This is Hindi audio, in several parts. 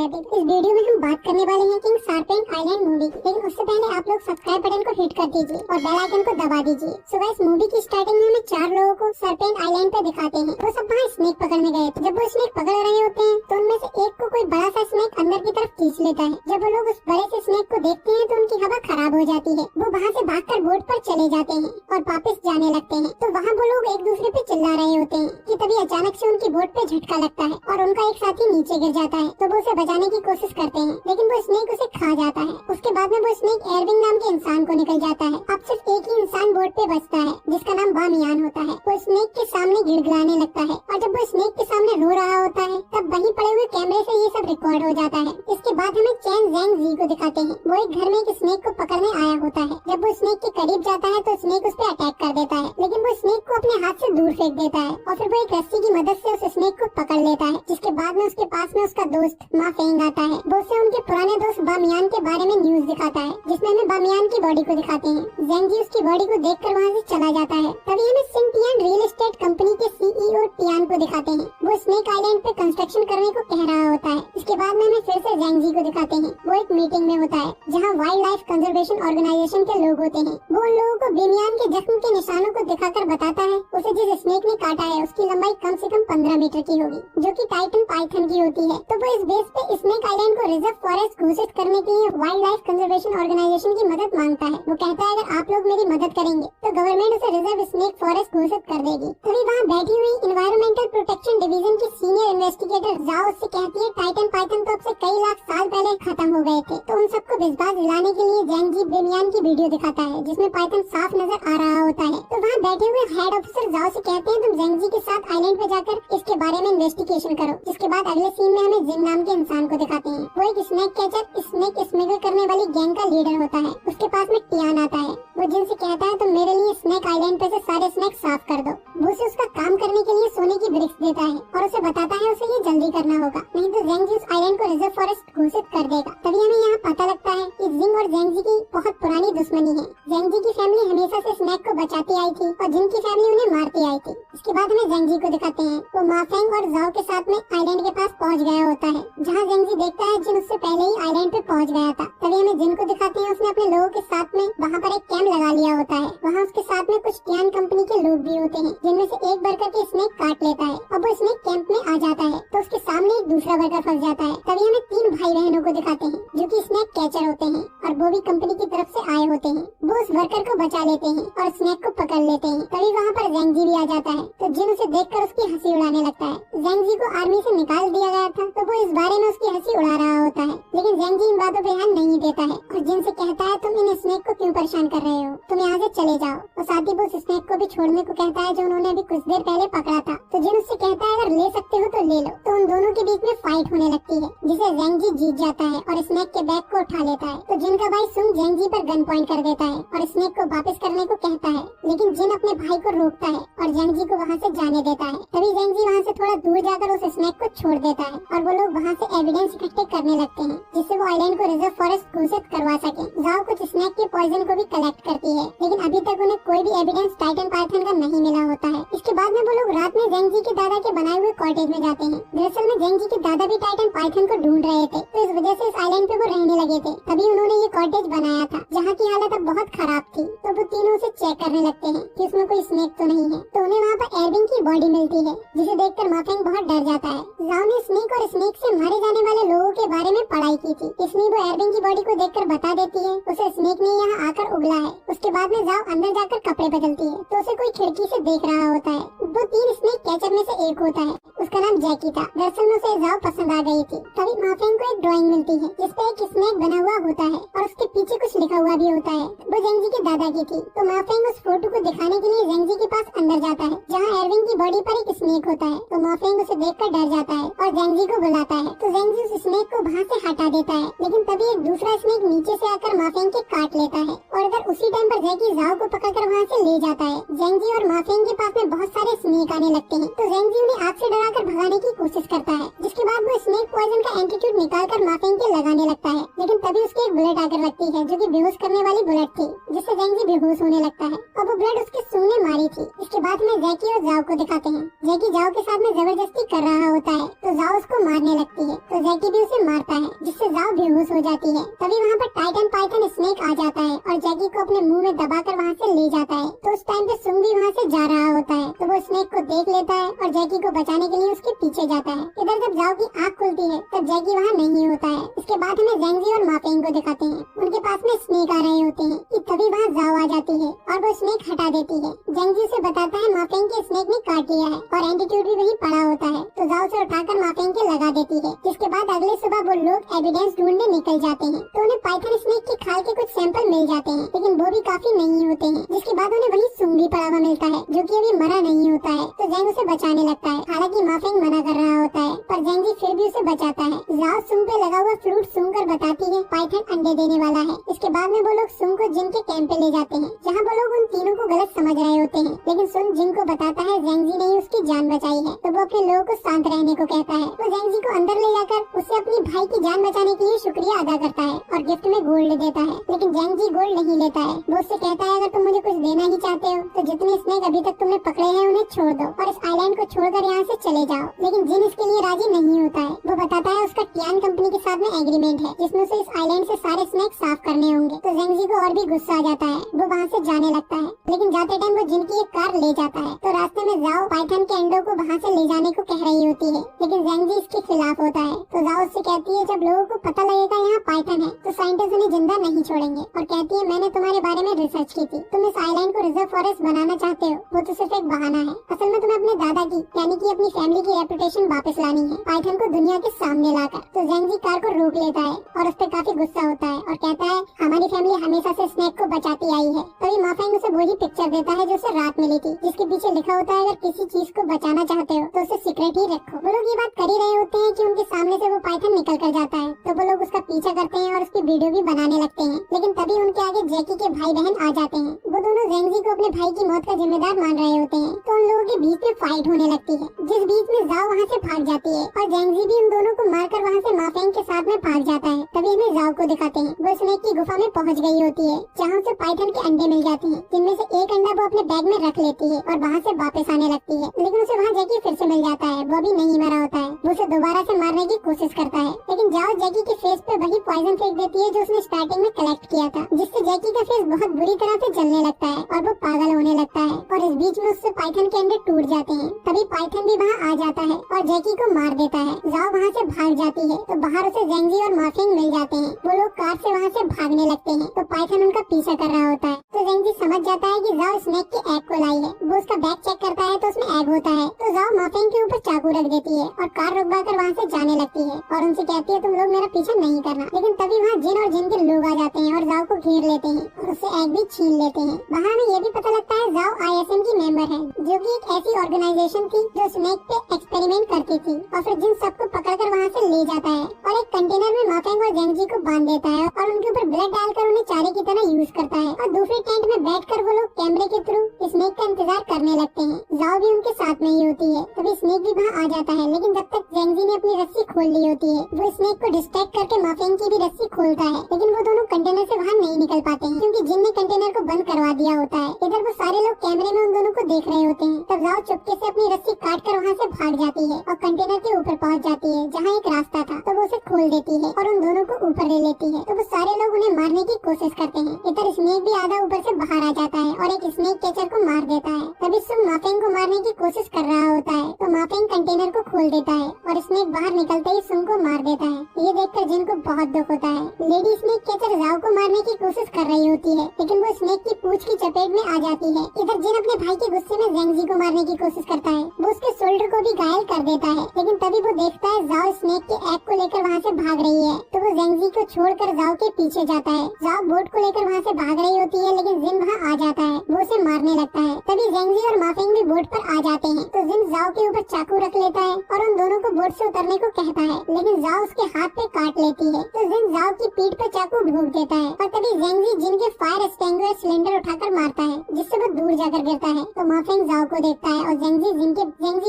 एवरीबॉडी, इस वीडियो में हम बात करने वाले हैं किंग सरपेंट आइलैंड मूवी की। लेकिन उससे पहले आप लोग सब्सक्राइब बटन को हिट कर दीजिए और बेल आइकन को दबा दीजिए। सो गाइस, मूवी की स्टार्टिंग में हमें 4 लोगों को सरपेंट आइलैंड पे दिखाते हैं। वो सब वहाँ स्नेक पकड़ने गए थे। जब वो स्नेक पकड़ रहे होते हैं तो उनमें से एक को कोई बड़ा सा स्नेक अंदर की तरफ खींच लेता है। जब वो लोग उस बड़े से स्नेक को देखते हैं तो उनकी हवा खराब हो जाती है। वो वहाँ से भागकर बोट पर चले जाते हैं और वापस जाने लगते हैं। तो वहाँ वो लोग एक दूसरे पे चिल्ला रहे होते हैं कि तभी अचानक से उनकी बोट पे झटका लगता है और उनका एक साथी नीचे गिर जाता है। तो वो उसे बचाने की कोशिश करते हैं, लेकिन वो स्नेक उसे खा जाता है। उसके बाद में वो स्नेक एयरविंग नाम के इंसान को निकल जाता है। अब सिर्फ एक ही इंसान बोट पे बचता है जिसका नाम बामियान होता है। वो स्नेक के सामने गिड़गिड़ाने लगता है और जब वो स्नेक के सामने रो रहा होता है तब वहीं पड़े हुए कैमरे से ये सब रिकॉर्ड हो जाता है। इसके बाद हमें चैन ज़ेंग जी को दिखाते हैं। वो एक घर में एक स्नेक को पकड़ने आया होता है। जब वो स्नेक के करीब जाता है तो स्नेक उस पर अटैक कर देता है, लेकिन वो स्नेक को अपने हाथ से दूर फेंक देता है और फिर वो एक रस्सी की मदद से उस स्नेक को पकड़ लेता है। जिसके बाद में उसके पास में उसका दोस्त मा फेंग आता है। वो उसे उनके पुराने दोस्त बामियान के बारे में न्यूज दिखाता है, जिसमें हमें बामियान की बॉडी को दिखाते हैं। ज़ेंग जी उसकी बॉडी को देखकर वहाँ से चला जाता है। तभी हमें सिंटियन रियल एस्टेट कंपनी के सीईओ टियान को दिखाते हैं। वो स्नेक आइलैंड पे कंस्ट्रक्शन करने को कह रहा होता है। इसके बाद में हमें फिर से ज़ेंग जी को दिखाते हैं। वो एक मीटिंग में होता है जहाँ वाइल्ड लाइफ कंजर्वेशन ऑर्गेनाइजेशन के लोग होते हैं। वो उन लोगों को बामियान के जख्म के निशानों को दिखाकर बताता है उसे जिस स्नेक ने काटा है उसकी लंबाई कम से कम 15 मीटर की होगी, जो कि टाइटन पाइथन की होती है। तो वो इस बेस पे स्नेक आइलैंड को रिजर्व फॉरेस्ट घोषित करने के लिए वाइल्ड लाइफ कंजर्वेशन ऑर्गेनाइजेशन की मदद मांगता है। वो कहता है अगर आप लोग मेरी मदद करेंगे तो गवर्नमेंट उसे रिजर्व स्नेक फॉरेस्ट घोषित कर देगी। तभी वहाँ बैठी हुई इन्वायरमेंटल प्रोटेक्शन डिवीजन की सीनियर इन्वेस्टिगेटर जाओ उससे कहती है टाइटन पाइथन तो अब से कई लाख साल पहले खत्म हो गए थे। तो उन सबको विश्वास दिलाने के लिए ज़ेंग जी बामियान की वीडियो दिखाता है जिसमें पाइथन साफ नजर आ रहा होता है। तो वहाँ बैठे हुए हेड ऑफिसर जाओ से कहते हैं तुम ज़ेंग जी के साथ आइलैंड पे जाकर इसके बारे में इन्वेस्टिगेशन करो। जिसके बाद अगले सीन में हमें जिन नाम के इंसान को दिखाते हैं। वो एक स्नेक कैचर स्नेक स्मगल करने वाली गैंग का लीडर होता है। उसके पास में टियान आता है। वो जिन से कहता है तुम मेरे लिए स्नेक आइलैंड पे से सारे स्नेक साफ कर दो। वो उसे उसका काम करने के लिए सोने की ब्रिक्स देता है और उसे बताता है उसे ये जल्दी करना होगा, नहीं तो ज़ेंग जी उस आइलैंड को रिजर्व फॉरेस्ट घोषित कर देगा। तभी हमें यहाँ पता लगता है कि जिंग और ज़ेंग जी की बहुत पुरानी दुश्मनी है। ज़ेंग जी की फैमिली हमेशा से स्नेक को बचाती आई थी और जिन की फैमिली उन्हें मारती आई थी। इसके बाद हमें ज़ेंग जी को दिखाते हैं। वो मा फेंग और जाओ के साथ में आइलैंड के पास पहुँच गया होता है, जहाँ ज़ेंग जी देखता है जिन उससे पहले ही आइलैंड पे पहुँच गया था। तभी हमें जिन को दिखाते हैं उसने अपने लोगों के साथ में वहाँ पर एक कैंप लगा लिया होता है। वहाँ उसके साथ में कुछ टियान कंपनी के लोग भी होते हैं, जिनमें से एक वर्कर के स्नेक काट लेता है और वो स्नेक कैंप में आ जाता है तो उसके सामने एक दूसरा वर्कर फंस जाता है। तभी हमें 3 भाई बहनों को दिखाते हैं जो कि स्नेक कैचर होते हैं और वो भी कंपनी की तरफ से आए होते हैं। वो उस वर्कर को बचा लेते हैं और स्नेक को पकड़ लेते हैं। तभी वहाँ पर ज़ेंग जी भी आ जाता है तो जिन उसे देखकर उसकी हंसी उड़ाने लगता है। ज़ेंग जी को आर्मी से निकाल दिया गया था तो वो इस बारे में उसकी हंसी उड़ा रहा होता है, लेकिन ज़ेंग जी इन बातों पे ध्यान नहीं देता है और जिन से कहता है तुम इन स्नेक को क्यों परेशान कर रहे हो, तुम यहाँ से चले जाओ। और साथ ही वो उस स्नेक को भी छोड़ने को कहता है जो उन्होंने अभी कुछ देर पहले पकड़ा था। तो जिन उससे कहता है अगर ले सकते हो तो ले लो। तो उन दोनों के बीच में फाइट होने लगती है जिसे ज़ेंग जी जीत जाता है और स्नेक के बैग को उठा लेता है। तो जिन का भाई सुंग ज़ेंग जी पर गन पॉइंट कर देता है और स्नेक को वापस करने को कहता है, लेकिन जिन अपने भाई को रोकता है और ज़ेंग जी को वहाँ से जाने देता है। तभी ज़ेंग जी वहाँ से थोड़ा दूर जाकर उस स्नेक को छोड़ देता है और वो लोग वहाँ से एविडेंस इकट्ठे करने लगते हैं जिससे वो आइलैंड को रिजर्व फॉरेस्ट घोषित करवा सके। जाओ कुछ स्नेक के पॉइजन को भी कलेक्ट करती है, लेकिन अभी तक उन्हें कोई भी एविडेंस टाइटन पाइथन का नहीं मिला होता है। इसके बाद में वो लोग रात में ज़ेंग जी के दादा के बनाए हुए कॉटेज में जाते हैं। दरअसल में ज़ेंग जी के दादा भी टाइटन पाइथन को ढूंढ रहे थे, तो इस वजह से इस आइलैंड पे वो रहने लगे थे। तभी उन्होंने ये कॉटेज बनाया था जहाँ की हालत अब बहुत खराब थी। तो वो तीनों उसे चेक करने लगते हैं कि उसमें कोई स्नेक तो नहीं है। तो उन्हें वहाँ पर एरविंग की बॉडी मिलती है जिसे देखकर मा फेंग बहुत डर जाता है। जाओ ने स्नेक और स्नेक से मारे जाने वाले लोगों के बारे में पढ़ाई की थी, इसलिए वो एरविंग की बॉडी को देखकर बता देती है उसे स्नेक ने यहाँ आकर उगला है। उसके बाद में जाओ अंदर जाकर कपड़े बदलती है तो उसे कोई खिड़की से देख रहा होता है। वो 3 स्नेक कैचर में से एक होता है, उसका नाम जैकी था। दरअसल में उसे जाओ पसंद आ गई थी। तभी मा फेंग को एक ड्राइंग मिलती है जिसपे एक स्नेक बना हुआ होता है और उसके पीछे कुछ लिखा हुआ भी होता है। वो ज़ेंग जी के दादा की थी। तो मा फेंग उस फोटो को दिखाने के लिए ज़ेंग जी के पास अंदर जाता है जहाँ एरविंग की बॉडी पर एक स्नेक होता है। तो मा फेंग उसे देखकर डर जाता है और ज़ेंग जी को बुलाता है। तो ज़ेंग जी उस स्नेक को वहाँ से हटा देता है, लेकिन तभी एक दूसरा स्नेक नीचे से आकर मा फेंग के काट लेता है और इधर उसी टाइम पर जैकी जाओ को पकड़कर वहाँ से ले जाता है। ज़ेंग जी और मा फेंग के पास में बहुत सारे स्नेक आने लगते हैं। तो ज़ेंग जी उन्हें आग से डराकर भगाने की कोशिश करता है, जिसके बाद वो स्नेक पॉइजन का एंटीट्यूड निकालकर माफेंग के लगाने लगता है, लेकिन तभी उसकी एक बुलेट आकर लगती है जो कि बेहोश करने वाली बुलेट थी, जिससे जेंग जी बेहोश होने लगता है और वो बुलेट उसके सूंड ने मारी थी। इसके बाद में जैकी और जाओ को दिखाते हैं। जैकी जाओ के साथ में जबरदस्ती कर रहा होता है तो जाओ उसको मारने लगती है, तो जैकी भी उसे मारता है जिससे जाओ बेहोश हो जाती है। तभी वहाँ पर टाइटन पाइथन स्नेक आ जाता है और जैकी को अपने मुंह में दबाकर वहाँ से ले जाता है। तो उस टाइम पे सुंग भी वहाँ से जा रहा होता है, तो वो स्नेक को देख लेता है और जैकी को बचाने के लिए उसके पीछे जाता है। इधर जब जाओ की आँख खुलती है तब जैकी वहाँ नहीं होता है। इसके बाद हमें जेंजी और माफेंग को दिखाते हैं। उनके पास में स्नेक आ रहे होते हैं कि तभी वहाँ जाओ आ जाती है और वो स्नेक हटा देती है। जेंजी उसे बताता है माफेंग के स्नेक ने काट लिया है और एंटीट्यूड भी वही पड़ा होता है, तो जाओ से उठाकर माफेंग के लगा देती है। जिसके बाद अगले सुबह वो लोग एविडेंस ढूंढने निकल जाते हैं, तो उन्हें पाइथन स्नेक के खाल के कुछ सैंपल मिल जाते हैं, लेकिन वो भी काफी नहीं होते हैं। जिसके बाद उन्हें वही सुंग भी पड़ा हुआ मिलता है जो कि अभी मरा नहीं होता है, तो जेंग उसे बचाने लगता है। हालांकि माफेंग मना कर रहा होता है पर जेंजी फिर भी उसे बचाता है। जाओ सुंग पे लगा हुआ फ्रूट सूंघ कर बताती है पाइथन अंडे देने वाला है। इसके बाद में वो लोग सुंग को जिन के कैंप पे ले जाते हैं, जहाँ वो लोग उन तीनों को गलत समझ रहे होते हैं, लेकिन सुंग जिन को बताता है जेंजी ने ही उसकी जान बचाई है, तो वो अपने लोगों को शांत रहने को कहता है। तो जेंजी को अंदर ले जाकर उसे अपनी भाई की जान बचाने के लिए शुक्रिया अदा करता है और गिफ्ट में गोल्ड देता है, लेकिन जेंजी गोल्ड नहीं लेता है। वो उससे कहता है अगर तुम मुझे कुछ देना ही चाहते हो तो जितने स्नेक अभी तक तुमने पकड़े हैं उन्हें छोड़ दो और इस आइलैंड को छोड़कर यहाँ से चले जाओ। लेकिन जिन इसके लिए राजी नहीं होता है। वो बताता है उसका टियान कंपनी के साथ में एग्रीमेंट है जिसमें से इस आइलैंड से सारे स्नेक साफ करने होंगे। तो जेंजी को और भी गुस्सा आ जाता है, वो वहाँ से जाने लगता है, लेकिन जाते टाइम वो जिन की एक कार ले जाता है। तो रास्ते में जाओ पाइथन के अंडों को वहाँ से ले जाने को कह रही होती है, लेकिन जेंजी इसके खिलाफ होता है। तो जाओ उससे कहती है जब लोगों को पता लगेगा यहाँ पाइथन है तो साइंटिस्ट उन्हें जिंदा नहीं छोड़ेंगे, और कहती है मैंने तुम्हारे बारे में रिसर्च की थी, तुम इस आइलैंड को रिजर्व फॉरेस्ट बनाना चाहते हो, वो तो सिर्फ एक बहाना है। असल में तुम्हें अपने दादा की यानी कि अपनी फैमिली की रेपुटेशन वापस लानी है पाइथन को दुनिया के सामने लाकर। तो जेंजी कार को रोक लेता है और उस पर काफी गुस्सा होता है और कहता है हमारी फैमिली हमेशा से स्नेक को बचाती आई है। तभी माफेंग उसे वही पिक्चर देता है जो उसे रात मिली थी, जिसके पीछे लिखा होता है अगर किसी चीज को बचाना चाहते हो तो उसे सीक्रेट ही रखो। वो लोग ये बात कर ही रहे होते हैं कि उनके सामने से वो पाइथन निकल कर जाता है, तो वो लोग उसका पीछा करते हैं और उसकी वीडियो भी बनाने लगते हैं, लेकिन तभी उनके आगे जैकी के भाई बहन आ जाते हैं। वो दोनों जेंजी को अपने भाई की मौत का जिम्मेदार मान रहे होते हैं, तो उन लोगों के बीच में फाइट होने लगती है, जिस बीच में जाओ वहाँ से भाग जाती है और जेंजी भी उन दोनों को मारकर वहाँ से माफेंग के साथ में भाग जाता है। तभी हमें जाओ को दिखाते हैं, वो स्नेक की गुफा में पहुँच गई होती है जहाँ उसे पाइथन के अंडे मिल जाते हैं, जिनमें से एक अंडा वो अपने बैग में रख लेती है और वहाँ से वापस आने लगती है, लेकिन उसे वहाँ जैकी फिर से मिल जाता है। वो भी नहीं मरा होता है, वो उसे दोबारा से मारने की कोशिश करता है, लेकिन जाओ जैकी के फेस पे वही पॉइजन फेंक देती है जो उसने स्टार्टिंग में कलेक्ट किया था, जिससे जैकी का फेस बहुत बुरी तरह से जलने लगता है और वो पागल होने लगता है, और इस बीच में उससे पाइथन के अंडे टूट जाते हैं। तभी पाइथन भी वहाँ आ जाता है और जैकी को मार देता है। जाओ वहाँ से भाग जाती है, तो बाहर उसे जेंजी और माफेंग मिल जाते हैं। वो लोग कार से वहाँ से भागने लगते हैं, तो पाइथन उनका पीछा कर रहा होता है। तो जेंजी समझ जाता है कि जाओ स्नेक के एग को लाई है। वो उसका बैग चेक करता है तो उसमें एग होता है, तो जाओ माफेंग के ऊपर चाकू रख देती है और कार रुकवा कर वहाँ से जाने लगती है और उनसे कहती है तुम लोग मेरा पीछा नहीं करना। लेकिन तभी वहाँ जिन और जिन के लोग आ जाते हैं और जाओ को घेर लेते हैं और उससे एग भी छीन लेते हैं। वहाँ हमें ये भी पता लगता है जाओ ISM की मेंबर है, जो कि एक ऐसी ऑर्गेनाइजेशन थी जो स्नेक पे एक्सपेरिमेंट करती थी, और फिर जिन सबको पकड़कर वहाँ से ले जाता है और एक कंटेनर में माफेंग और जेंजी को बांध देता है और उनके ऊपर ब्लड डालकर उन्हें चारे की तरह यूज करता है, और दूसरे टेंट में बैठकर वो लोग कैमरे के थ्रू स्नेक का इंतजार करने लगते हैं। जाओ भी उनके साथ में ही होती है। तभी स्नेक भी वहाँ आ जाता है, लेकिन जब तक जेंजी ने अपनी रस्सी खोल ली होती है, वो स्नेक को डिस्ट्रैक्ट करके माफेंग की भी रस्सी खोलता है, लेकिन वो दोनों कंटेनर से वहाँ नहीं निकल पाते हैं क्योंकि जिन ने कंटेनर को बंद करवा दिया होता है। इधर वो सारे लोग कैमरे में उन दोनों को देख रहे होते हैं। तब जाओ चुपके से अपनी रस्सी काट कर वहाँ से भाग जाती है और कंटेनर के ऊपर पहुँच जाती है जहाँ एक रास्ता था, तो वो उसे खोल देती है और उन दोनों को ऊपर ले लेती है। तो वो सारे लोग उन्हें मारने की कोशिश करते हैं। इधर स्नेक भी आधा ऊपर से बाहर आ जाता है और एक स्नेक कैचर को मार देता है। तभी सुन माफेंग को मारने की कोशिश कर रहा होता है, तो माफेंग कंटेनर को खोल देता है और स्नेक बाहर निकलते ही सुन को मार देता है। ये देखकर जिन को बहुत दुख होता है। लेडी स्नेक कैचर जाओ को मारने की कोशिश कर रही होती है, लेकिन वो स्नेक की पूंछ की चपेट में आ जाती है। इधर जिन अपने भाई के गुस्से में जेंजी को मारने की कोशिश करता है, वो उसके शोल्डर को भी घायल कर देता है, लेकिन तभी वो देखता है जाओ स्नेक के एग को लेकर वहाँ से भाग रही है, तो वो जेंजी को छोड़कर जाओ के पीछे जाता है। जाओ बोट को लेकर वहाँ से भाग रही होती है, लेकिन जिन वहाँ आ जाता है, वो उसे मारने लगता है। तभी जेंजी और माफिंग भी बोट पर आ जाते हैं, तो जिन जाओ के ऊपर चाकू रख लेता है और उन दोनों को बोट से उतरने को कहता है, लेकिन जाओ उसके हाथ पे काट लेती है। तो जिन जाओ की पीठ पर चाकू भोंक देता है और तभी जेंजी जिन के फायर एक्सटिंग्विशर सिलेंडर उठाकर मारता है, जिससे वो दूर जाकर गिरता है। तो माफिंग जाओ को देखता है और जेंजी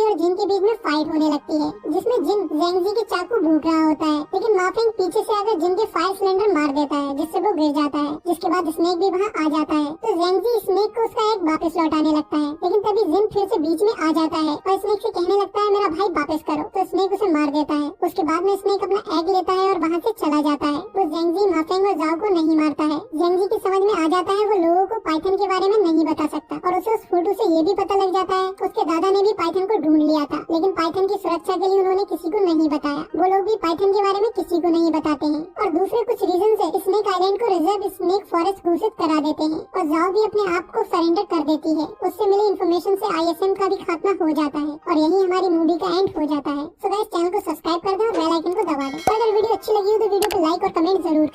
और जिन के बीच में फाइट होने लगती है, जिसमें जिन जेंजी के चाकू भोंक रहा होता है, लेकिन माफिंग पीछे से आकर जिन के फायर सिलेंडर मार देता है, जिससे वो गिर जाता है। जिसके बाद स्नेक भी वहाँ आ जाता है, तो जेंजी स्नेक को उसका एग वापस लौटाने लगता है, लेकिन तभी जिन फिर से बीच में आ जाता है और स्नेक से कहने लगता है मेरा भाई वापस करो। तो स्नेक उसे मार देता है। उसके बाद में स्नेक अपना एग लेता है और वहाँ से चला जाता है। तो जेंजी माफिंग और जाओ को नहीं मारता है। जेंजी की समझ में आ जाता है वो लोगों को पाइथन के बारे में नहीं बता सकता, और उसे उस फोटो से ये भी पता लग जाता है उसके दादा ने भी पाइथन को ढूंढ लिया था, लेकिन पाइथन की सुरक्षा के लिए उन्होंने किसी को नहीं बताया। वो लोग भी पाइथन के बारे में किसी को नहीं बताते हैं, और दूसरे कुछ रीजन से स्नेक आइलैंड को रिजर्व स्नेक फॉरेस्ट घोषित करा देते हैं, और जाओ भी अपने आप को सरेंडर कर देती है। उससे मिले इन्फॉर्मेशन से ISM का भी खात्मा हो जाता है, और यही हमारी मूवी का एंड हो जाता है। सो गाइस, चैनल को सब्सक्राइब कर दो और बेल आइकन को दबा दो। अगर वीडियो अच्छी लगी हो तो वीडियो को लाइक और कमेंट जरूर